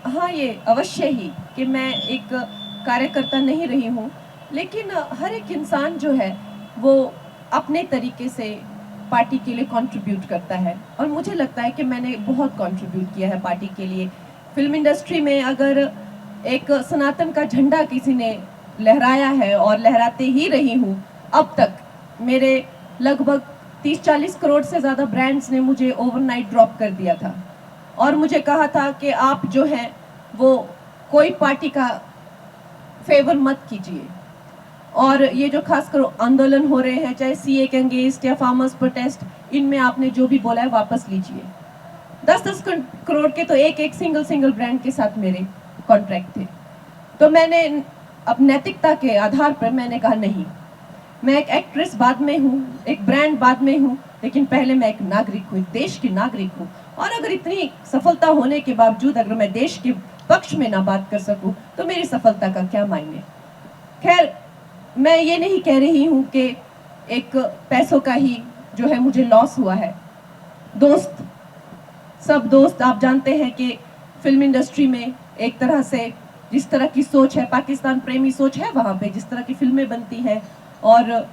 हाँ, ये अवश्य ही कि मैं एक कार्यकर्ता नहीं रही हूँ, लेकिन हर एक इंसान जो है वो अपने तरीके से पार्टी के लिए कंट्रीब्यूट करता है और मुझे लगता है कि मैंने बहुत कंट्रीब्यूट किया है पार्टी के लिए। फिल्म इंडस्ट्री में अगर एक सनातन का झंडा किसी ने लहराया है और लहराते ही रही हूँ अब तक। मेरे लगभग 30-40 करोड़ से ज़्यादा ब्रांड्स ने मुझे ओवरनाइट ड्रॉप कर दिया था और मुझे कहा था कि आप जो हैं वो कोई पार्टी का फेवर मत कीजिए। और ये जो खासकर आंदोलन हो रहे हैं, चाहे सीए के अगेंस्ट या फार्मर्स प्रोटेस्ट, इनमें आपने जो भी बोला है वापस लीजिए। 10-10 करोड़ के तो एक सिंगल ब्रांड के साथ मेरे कॉन्ट्रैक्ट थे। तो मैंने अब नैतिकता के आधार पर मैंने कहा नहीं, मैं एक एक्ट्रेस बाद में हूँ, एक ब्रांड बाद में हूँ, लेकिन पहले मैं एक नागरिक हूँ, एक देश की नागरिक हूँ। और अगर इतनी सफलता होने के बावजूद अगर मैं देश के पक्ष में ना बात कर सकूँ तो मेरी सफलता का क्या मायने। खैर, मैं ये नहीं कह रही हूँ कि एक पैसों का ही जो है मुझे लॉस हुआ है। दोस्त, सब दोस्त आप जानते हैं कि फिल्म इंडस्ट्री में एक तरह से जिस तरह की सोच है, पाकिस्तान प्रेमी सोच है, वहाँ पे जिस तरह की फिल्में बनती हैं और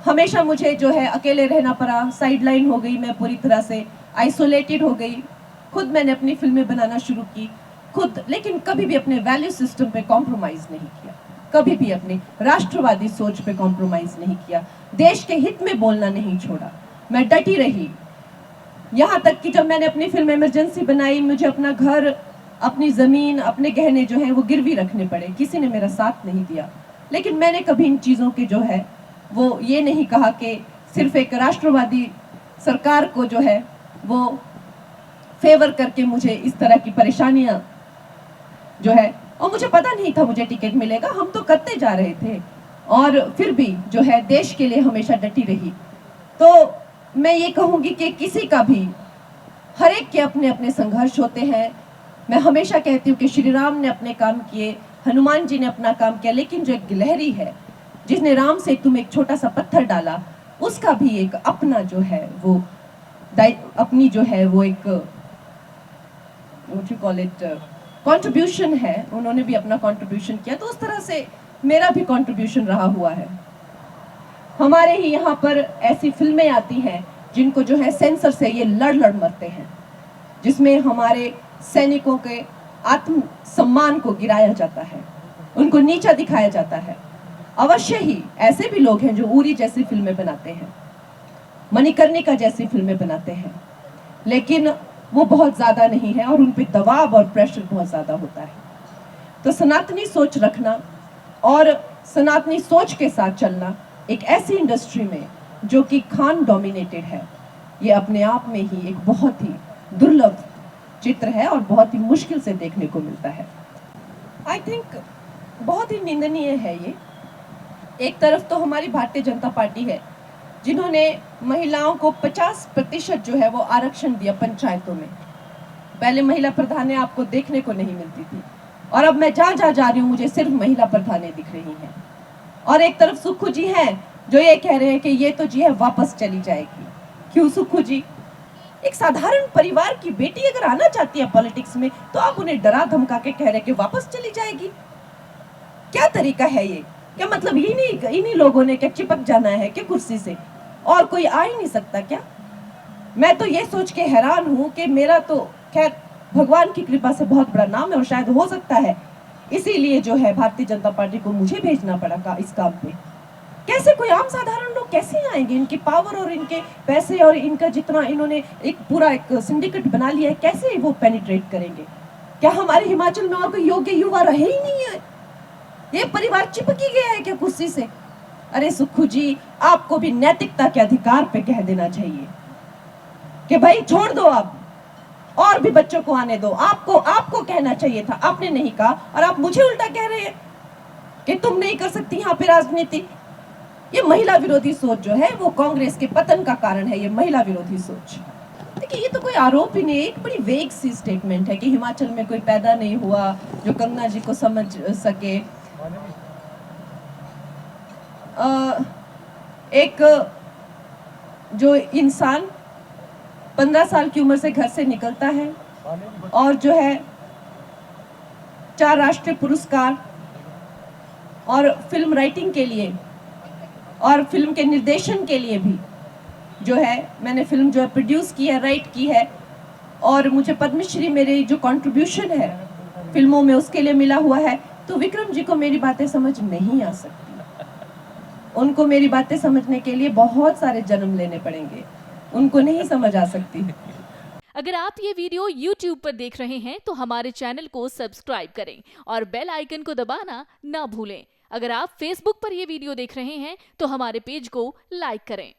हमेशा मुझे जो है अकेले रहना पड़ा, साइडलाइन हो गई, मैं पूरी तरह से आइसोलेटेड हो गई। खुद मैंने अपनी फिल्में बनाना शुरू की खुद, लेकिन कभी भी अपने वैल्यू सिस्टम पे कॉम्प्रोमाइज नहीं किया, कभी भी अपनी राष्ट्रवादी सोच पे कॉम्प्रोमाइज नहीं किया, देश के हित में बोलना नहीं छोड़ा, मैं डटी रही। यहाँ तक कि जब मैंने अपनी फिल्म इमरजेंसी बनाई, मुझे अपना घर, अपनी जमीन, अपने गहने जो हैं वो गिरवी रखने पड़े, किसी ने मेरा साथ नहीं दिया। लेकिन मैंने कभी इन चीज़ों के जो है वो ये नहीं कहा कि सिर्फ एक राष्ट्रवादी सरकार को जो है वो फेवर करके मुझे इस तरह की परेशानियां जो है, और मुझे पता नहीं था मुझे टिकट मिलेगा, हम तो करते जा रहे थे और फिर भी जो है देश के लिए हमेशा डटी रही। तो मैं ये कहूँगी कि किसी का भी, हर एक के अपने अपने संघर्ष होते हैं। मैं हमेशा कहती हूँ कि श्री राम ने अपने काम किए, हनुमान जी ने अपना काम किया, लेकिन जो एक गिलहरी है जिसने राम से तुम एक छोटा सा पत्थर डाला, उसका भी एक अपना जो है वो अपनी जो है वो एक कंट्रीब्यूशन है, उन्होंने भी अपना कंट्रीब्यूशन किया। तो उस तरह से मेरा भी कंट्रीब्यूशन रहा हुआ है। हमारे ही यहाँ पर ऐसी फिल्में आती हैं जिनको जो है सेंसर से ये लड़ लड़ मरते हैं, जिसमें हमारे सैनिकों के आत्म सम्मान को गिराया जाता है, उनको नीचा दिखाया जाता है। अवश्य ही ऐसे भी लोग हैं जो उरी जैसी फिल्में बनाते हैं, मणिकर्णिका जैसी फिल्में बनाते हैं, लेकिन वो बहुत ज़्यादा नहीं है और उन पे दबाव और प्रेशर बहुत ज़्यादा होता है। तो सनातनी सोच रखना और सनातनी सोच के साथ चलना एक ऐसी इंडस्ट्री में जो कि खान डोमिनेटेड है, ये अपने आप में ही एक बहुत ही दुर्लभ चित्र है और बहुत ही मुश्किल से देखने को मिलता है। आई थिंक बहुत ही निंदनीय है ये। एक तरफ तो हमारी भारतीय जनता पार्टी है जिन्होंने महिलाओं को 50% जो है वो आरक्षण दिया पंचायतों में। पहले महिला प्रधानें आपको देखने को नहीं मिलती थी और अब मैं जहाँ जहाँ जा रही हूँ मुझे सिर्फ महिला प्रधानें दिख रही हैं। और एक तरफ सुक्खू जी हैं जो ये कह रहे हैं कि ये तो जी है वापस चली जाएगी। क्यों सुक्खू जी? एक साधारण परिवार की बेटी अगर आना चाहती है पॉलिटिक्स में तो आप उन्हें डरा धमका के कह रहे कि वापस चली जाएगी? क्या तरीका है ये? क्या मतलब इन्हीं लोगों ने क्या चिपक जाना है क्या कुर्सी से और कोई आ ही नहीं सकता क्या? मैं तो ये सोच के हैरान हूं कि मेरा तो खैर भगवान की कृपा से बहुत बड़ा नाम है और शायद हो सकता है इसीलिए जो है भारतीय जनता पार्टी को मुझे भेजना पड़ा इस काम पे। कैसे कोई आम साधारण लोग कैसे आएंगे? इनकी पावर और इनके पैसे और इनका जितना इन्होंने एक पूरा एक सिंडिकेट बना लिया है, कैसे वो पेनिट्रेट करेंगे? क्या हमारे हिमाचल में और कोई योग्य युवा रहे ही नहीं है? ये परिवार चिपक ही गया है क्या कुर्सी से? अरे सुक्खू जी, आपको भी नैतिकता के अधिकार पे कह देना चाहिए कि भाई छोड़ दो, आप और भी बच्चों को आने दो। आपको कहना चाहिए था, आपने नहीं कहा और आप मुझे उल्टा कह रहे हैं कि तुम नहीं कर सकती यहाँ पे राजनीति। ये महिला विरोधी सोच जो है वो कांग्रेस के पतन का कारण है। ये महिला विरोधी सोच, देखिए ये तो कोई आरोप ही नहीं, एक बड़ी वेग सी स्टेटमेंट है कि हिमाचल में कोई पैदा नहीं हुआ जो कंगना जी को समझ सके। एक जो इंसान 15 साल की उम्र से घर से निकलता है और जो है 4 राष्ट्रीय पुरस्कार और फिल्म राइटिंग के लिए और फिल्म के निर्देशन के लिए भी जो है मैंने फिल्म जो है प्रोड्यूस की है, राइट की है, और मुझे पद्मश्री मेरे जो कंट्रीब्यूशन है फिल्मों में उसके लिए मिला हुआ है। तो विक्रम जी को मेरी बातें समझ नहीं आ सकती, उनको मेरी बातें समझने के लिए बहुत सारे जन्म लेने पड़ेंगे, उनको नहीं समझ आ सकती। अगर आप ये वीडियो YouTube पर देख रहे हैं तो हमारे चैनल को सब्सक्राइब करें और बेल आइकन को दबाना ना भूलें। अगर आप Facebook पर ये वीडियो देख रहे हैं तो हमारे पेज को लाइक करें।